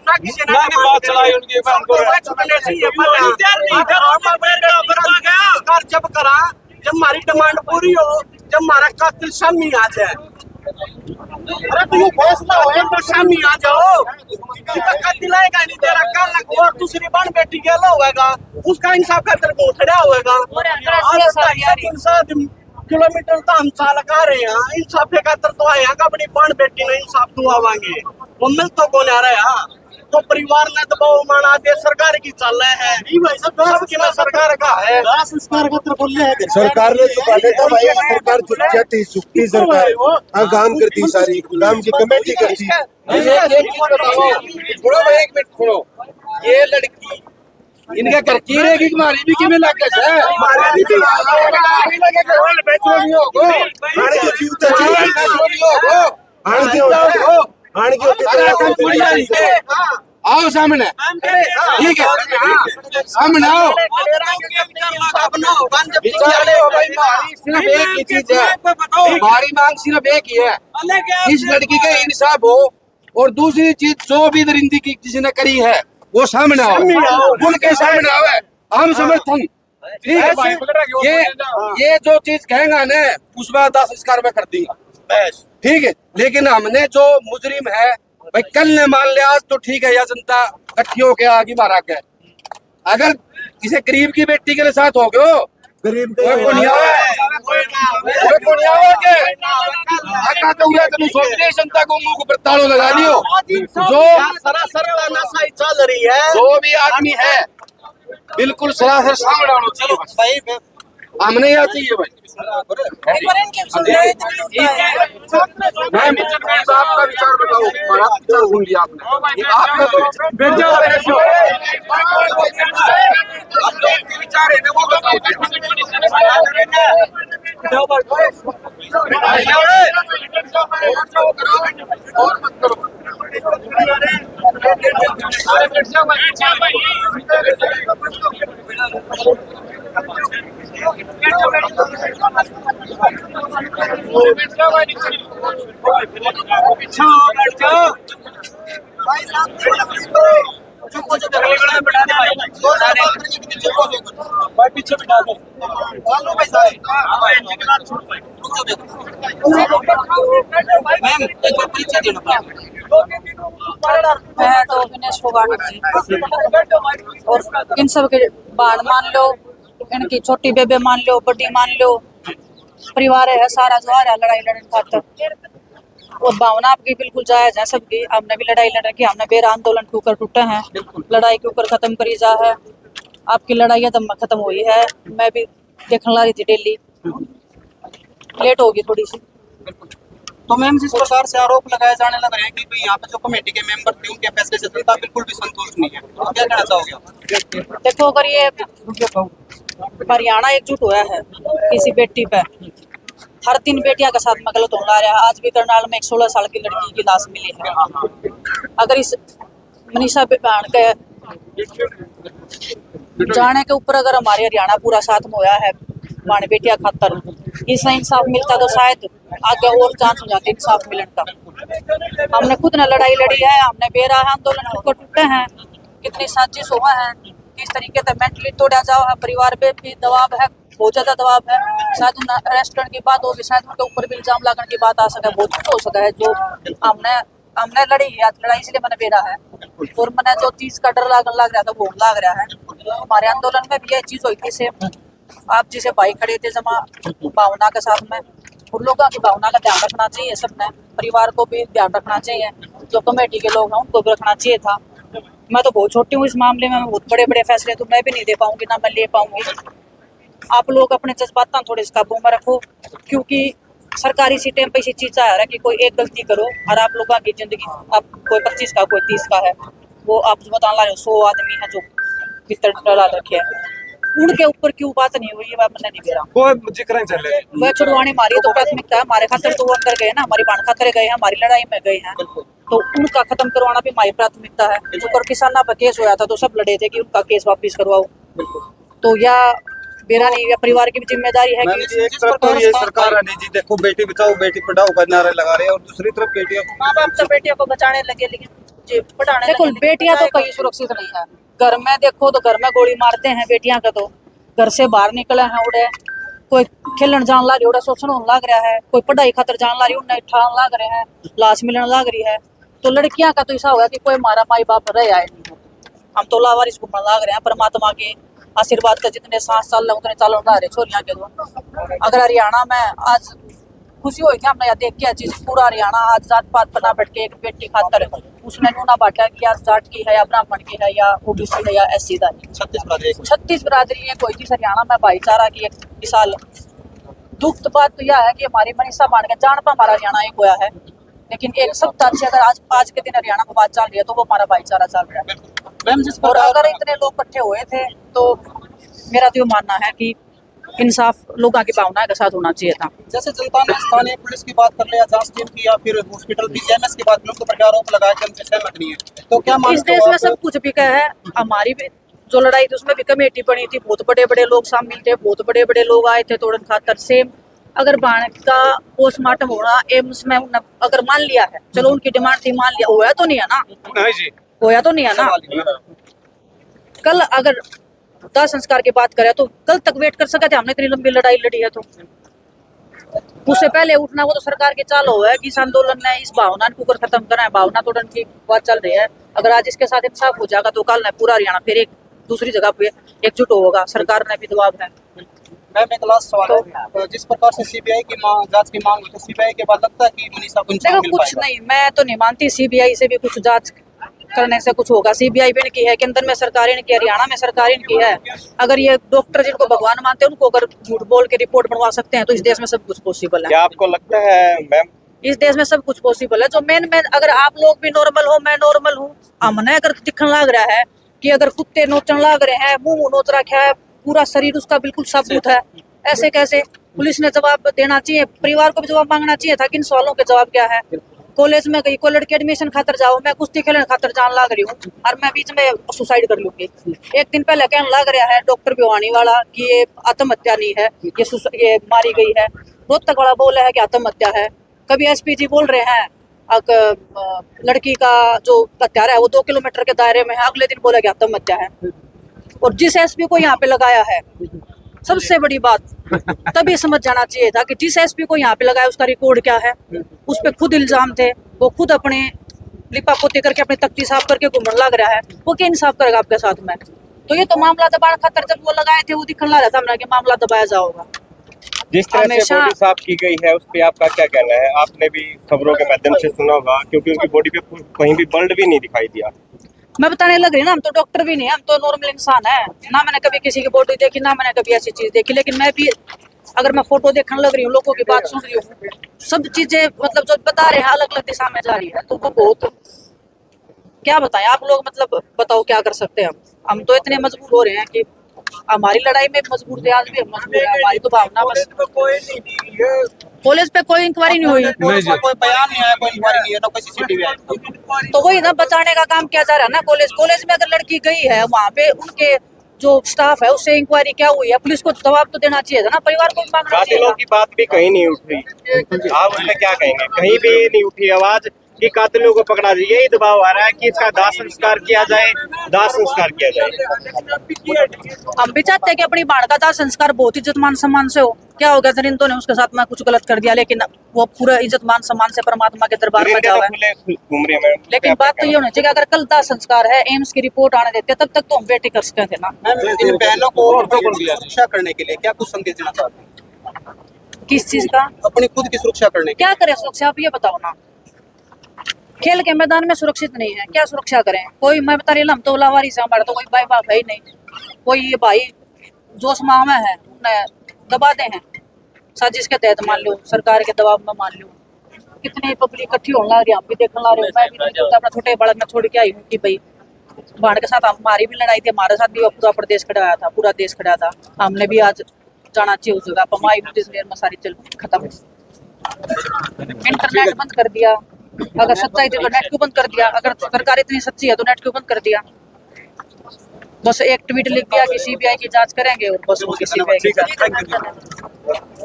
ना किसी ने बात चलाई उनकी जब करा जब हमारी डिमांड पूरी हो, जब हमारा कातिल शामी आ जाए। अरे तुम फैसला हो तो शामी आ जाओ, कातिल आएगा नहीं तेरा कल और दूसरी बहन बेटी गेला होगा, उसका इंसाफ का तेरे को उठड़ा होगा। 300 किलोमीटर तो हम चाल का रहे हैं, इंसाफ के खातर तो आए हैं अपनी बहन बेटी ने इंसाफ दुआवांगे, वो मिल तो कौन आ रहा है। तो परिवार ने दबाव माना दे, सरकार की चल रहा है, सबकी में सरकार का है, सरकार ने चुका लेता भाई, सरकार चुपचाती चुपती सरकार हाँ काम करती, सारी काम की कमेटी करती। थोड़ा भाई एक मिनट छोड़ो, ये लड़की इनके घर की रहेगी, हमारी भी किमें लग है, आओ सामने, ठीक है सामने आओ। सिर्फ एक ही चीज है, हमारी मांग सिर्फ एक ही है, इस लड़की का इंसाफ हो, और दूसरी चीज जो भी दरिंदगी की किसी ने करी है वो सामने आओ, उनके सामने आवे, हम समर्थन। ठीक है, ये जो चीज कहेगा ना उस बात 10 संस्कार में कर देंगे, ठीक है। लेकिन हमने जो मुजरिम है भाई, कल ने मान लिया आज तो ठीक है, या जनता इकट्ठी होके आगे मारा गया, अगर किसी गरीब की बेटी के साथ हो गयो गरीब तो जनता को मुंह पर तालों लगा लियो। जो सरासर नशा चल रही है, जो भी आदमी है बिल्कुल सरासर सामने आना चाहिए, हमने यहाँ चाहिए भाई। आपका विचार बताओ, बड़ा विचार सुन लिया आपने, आपका तो बैठ जाओ, विचार है ना वो बताओ। पीछे बिठा दो, मैं तो विनेश फोगाट जी, और इन सब के बाण मान लो, इनकी छोटी बेबे मान लो, बड़ी मान लो, परिवार है सारा जो आ रहा लड़ाई लड़ने खातर, और भावना आपकी बिल्कुल जायज है सबकी। हमने भी लड़ाई लड़ की, हमने बेर आंदोलन के ऊपर टूटे हैं, लड़ाई के ऊपर खत्म करी जा है, आपकी लड़ाई तो खत्म हुई है, मैं भी देखने ला रही थी डेली, लेट होगी थोड़ी सी। तो मैम जिस प्रकार से आरोप लगाए जाने लग रहे हैं कि भाई यहाँ पे जो कमेटी के मेंबर थे उनके फैसले से जनता बिल्कुल भी संतुष्ट नहीं है, तो क्या कहना चाहोगे? देखो, अगर ये हरियाणा एकजुट हुआ है किसी बेटी पे, हर 3 बेटियां के साथ में गलत होना रहा है। आज भी करनाल में एक 16 साल की लड़की की लाश मिली है। अगर इस मनीषा बहन के जाने के ऊपर अगर हमारे हरियाणा पूरा साथ में होया है हमारी बेटिया खातर, इससे इंसाफ मिलता तो शायद आगे और चांस हो जाते इंसाफ मिलने का। हमने खुद ने लड़ाई लड़ी है, हमने बेरा आंदोलन को टूटे हैं, कितनी साजिश हुआ है, किस तरीके से मेंटली तोड़ा जाओ है, परिवार पे भी दबाव है, बहुत ज्यादा दबाव है। शायद उन रेस्टोरेंट की बात होगी, शायद उनके ऊपर भी इल्जाम लगाने की बात आ सके, बहुत कुछ हो सका है। जो हमने लड़ी है, लड़ाई इसलिए मैंने बेरा है, और मैंने जो चीज का डर लग रहा था वो लग रहा है। हमारे आंदोलन में भी ये चीज हुई थी सेम, आप जिसे भाई खड़े थे जमा भावना के साथ में, उन लोगों की भावना का ध्यान रखना चाहिए सबने, परिवार को भी ध्यान रखना चाहिए, जो कमेटी के लोग हैं उनको भी रखना चाहिए था। मैं तो बहुत छोटी हूँ इस मामले में, बहुत बड़े बड़े फैसले तो मैं भी नहीं दे पाऊंगी, ना मैं ले पाऊंगी। आप लोग अपने जज्बात थोड़े से काबू में रखो, क्योंकि सरकारी सीटें पे इसी चीज आ रहा है कि कोई एक गलती करो और आप लोगों की जिंदगी, आप कोई 25 का कोई 30 का है, वो आप बता ला 100 आदमी है जो भीतर डरा रखे हैं, उनके ऊपर क्यों बात नहीं हुई, मैं नहीं दे रहा। कोई जिक्र नहीं चले, वह छुड़वाने मारी तो प्राथमिकता है, हमारे खातर तो वो अंदर गए ना, हमारी बाण खातर गए हैं, हमारी लड़ाई में गए हैं, तो उनका खत्म करवाना भी हमारी प्राथमिकता है। जो किसाना पर केस हुआ था तो सब लड़े थे कि उनका केस वापिस करवाओ, तो या मेरा नहीं, या परिवार की भी जिम्मेदारी है कि एक तरफ तो ये सरकार है जी, देखो बेटी बचाओ बेटी पढ़ाओ का नारा लगा रहे हैं, और दूसरी तरफ बेटियों माँ बाप तो बेटियों को बचाने लगे, लेकिन पढ़ाने देखो बेटियां तो कहीं सुरक्षित नहीं है। घर में देखो तो घर में गोली मारते हैं बेटियां का, तो घर से बाहर निकले हैं उड़े, कोई खेलन जान ला रही उड़े शोषण होने लग रहा है, कोई पढ़ाई खातर जान ला रही उन्हें ठान लग रहे हैं, लाश मिलने लग रही है। तो लड़कियां का तो ऐसा होगा कि कोई हमारा माई बाप रह आए नहीं है, हम तो लावारिस घूमने लग रहे हैं। परमात्मा के आशीर्वाद का जितने सांस चल रहे उतने चल रहे छोरियां के दो। अगर हरियाणा में आज खुशी हुई थी हमने देख के चीज, पूरा हरियाणा आज जात पात पर ना बैठ के एक बेटी खातर उसने नूना बांटा कि आज जाट की है या ब्राह्मण की है या ओबीसी है या एससी का है। 36 बिरादरी है कोई चीज हरियाणा में भाईचारा की एक मिसाल। दुख तो बात तो यह है कि हमारी मनीषा मान के जान पर हमारा हरियाणा एक होया है, लेकिन एक सप्ताह से अगर आज के दिन हरियाणा में बात चल रही है तो वो हमारा भाईचारा चल रहा है। और अगर इतने लोग इकट्ठे हुए थे तो मेरा तो ये मानना है कि इंसाफ लोगों की भावना के साथ होना चाहिए था। जैसे जनता ने स्थानीय पुलिस की बात कर लिया, जांच टीम की या फिर हॉस्पिटल बीजीएमएस की बात की, उनके ऊपर आरोप लगाया कि उनसे सहमत नहीं है, तो क्या इस देश में सब कुछ बिका है। हमारी भी जो लड़ाई थी उसमें भी कमेटी बनी थी, बहुत बड़े बड़े लोग शामिल थे, बहुत बड़े बड़े लोग आए थे तोड़न खातर। सेम अगर बाण का पोस्टमार्टम होना एम्स में अगर मान लिया है, चलो उनकी डिमांड थी, मान लिया, होया तो नहीं है ना, होया तो नहीं है ना। कल अगर दाह संस्कार की बात करें तो कल तक वेट कर सके थे, हमने इतनी लंबी लड़ाई लड़ी है। तो उससे पहले उठना वो तो सरकार के चाल हो है कि इस आंदोलन ने इस भावना को खत्म करना है, भावना तोड़न की बात चल रही है। अगर आज इसके साथ इंसाफ हो जाएगा तो कल न पूरा हरियाणा फिर एक दूसरी जगह पे एकजुट होगा। सरकार ने भी दबाव है। मैम एक लास्ट सवाल है, जिस प्रकार से सीबीआई की जांच की मांग हुई तो सीबीआई के बाद लगता है कि मनीषा को इंसाफ मिल कुछ नहीं, मैं तो नहीं मानती सीबीआई से भी कुछ जांच करने से कुछ होगा। सीबीआई भी इनकी है, केंद्र में सरकार इनकी, हरियाणा में सरकार इनकी है। अगर ये डॉक्टर जिनको भगवान मानते हैं उनको अगर झूठ बोल के रिपोर्ट बनवा सकते हैं तो इस देश में सब कुछ पॉसिबल है। क्या आपको लगता है मैम इस देश में सब कुछ पॉसिबल है? जो मेन अगर आप लोग भी नॉर्मल हो, मैं नॉर्मल हूँ, हमने अगर दिखने लग रहा है कि अगर कुत्ते नोचने लग रहे हैं, मुंह नोच रखा है, पूरा शरीर उसका बिल्कुल साबुत है, ऐसे कैसे? पुलिस ने जवाब देना चाहिए, परिवार को भी जवाब मांगना चाहिए था कि इन सवालों के जवाब क्या है। कॉलेज में गई, कोई लड़की एडमिशन खातर जाओ, मैं कुश्ती खेलने खातर जान लग रही हूँ और मैं बीच में सुसाइड कर लूंगी। एक दिन पहले कहने लग रहा है डॉक्टर भिवानी वाला कि ये आत्महत्या नहीं है, ये मारी गई है। रोहतक वाला बोला है कि आत्महत्या है। कभी एसपीजी बोल रहे हैं लड़की का जो हत्यारा है वो 2 किलोमीटर के दायरे में है, अगले दिन बोला कि आत्महत्या है। और जिस एसपी को यहाँ पे लगाया है, सबसे बड़ी बात तभी समझ जाना चाहिए था कि जिस एसपी को यहाँ पे लगाया उसका रिकॉर्ड क्या है। उस पर खुद इल्जाम थे, वो खुद अपने लिपा पोती करके अपनी तख्ती साफ करके घूमने लग रहा है, वो क्या इंसाफ करेगा आपके साथ में? तो ये तो मामला दबाने खातर जब वो लगाए थे वो दिखने लग रहा था हमने कि मामला दबाया जाओगा। जिस तरह से बॉडी साफ की गई है उस पे आपका क्या कहना है? आपने भी खबरों के माध्यम से सुना होगा, क्योंकि उनकी बॉडी पे कहीं भी ब्लड भी नहीं दिखाई दिया। मैं बताने लग रही ना, हम तो डॉक्टर भी नहीं है, हम तो नॉर्मल इंसान है ना। मैंने कभी किसी की बॉडी देखी ना, मैंने कभी ऐसी चीज देखी। लेकिन मैं भी अगर मैं फोटो देखने लग रही हूँ, लोगों की बात सुन रही हूँ, सब चीजें मतलब जो बता रहे हैं अलग अलग दिशा में जा रही है, तो वो बहुत क्या बताएं आप लोग, मतलब बताओ क्या कर सकते हैं हम तो इतने मजबूर हो रहे हैं कि हमारी लड़ाई में मजबूर थे, आज भी हम मजबूर हैं। हमारी तो भावना बस कॉलेज पे कोई इंक्वायरी नहीं हुई, कोई बयान नहीं आया, कोई इंक्वायरी नहीं है, ना कोई सीसीटीवी आया। तो वही ना बचाने का काम किया जा रहा है ना। कॉलेज में अगर लड़की गई है, वहाँ पे उनके जो स्टाफ है उससे इंक्वायरी क्या हुई है, पुलिस को जवाब तो देना चाहिए था ना, परिवार को भी मांगना चाहिए। कातिलों की बात भी कहीं नहीं उठ रही, आप उसमें क्या कहेंगे? कहीं भी नहीं उठी आवाज कि कातिलों को पकड़ा जाए। यही दबाव आ रहा है कि इसका दाह संस्कार किया जाए, दाह संस्कार किया जाए। हम भी चाहते हैं कि अपनी बाढ़ का दाह संस्कार बहुत इज्जत मान सम्मान से हो। क्या हो गया दरिंदों ने उसके साथ में कुछ गलत कर दिया, लेकिन वो पूरा इज्जत मान सम्मान से परमात्मा के दरबार में जावा है। लेकिन बात तो ये होनी चाहिए, अगर कल दाह संस्कार है, एम्स की रिपोर्ट आने देते तब तक तो हम वेट कर सकते थे ना। इन बहनों को सुरक्षा करने के लिए क्या कुछ संदेश देना चाहते हैं? किस चीज का? अपनी खुद की सुरक्षा करने के क्या करें सुरक्षा, आप ये बताओ ना। खेल के मैदान में सुरक्षित नहीं है, क्या सुरक्षा करें? कोई मैं बता रही हूँ, हम तो लावारिस है, हमारा तो कोई भाई बाप है ही नहीं। कोई ये भाई जोश माह में है, उन्हें दबाते हैं साजिश के तहत, मान लो सरकार के दबाव में, मान लो कितनी पब्लिक इकट्ठी होने लग रही है, हम भी देखने लग रहे हैं। मैं भी तो अपना छोटे बड़ा में छोड़ के आई हूँ कि भाई बाढ़ के साथ हमारी भी लड़ाई थी, हमारे साथ भी पूरा प्रदेश खड़ा था, पूरा देश खड़ा था। हमने भी आज जाना चाहिए उस जगह पर, में सारी चल खत्म। इंटरनेट बंद कर दिया, अगर सच्चाई थी तो नेट क्यों बंद कर दिया? अगर सरकार इतनी सच्ची है तो नेट क्यों बंद कर दिया? बस एक ट्वीट लिख दिया कि सीबीआई की जांच करेंगे और बस वो सीबीआई की जांच।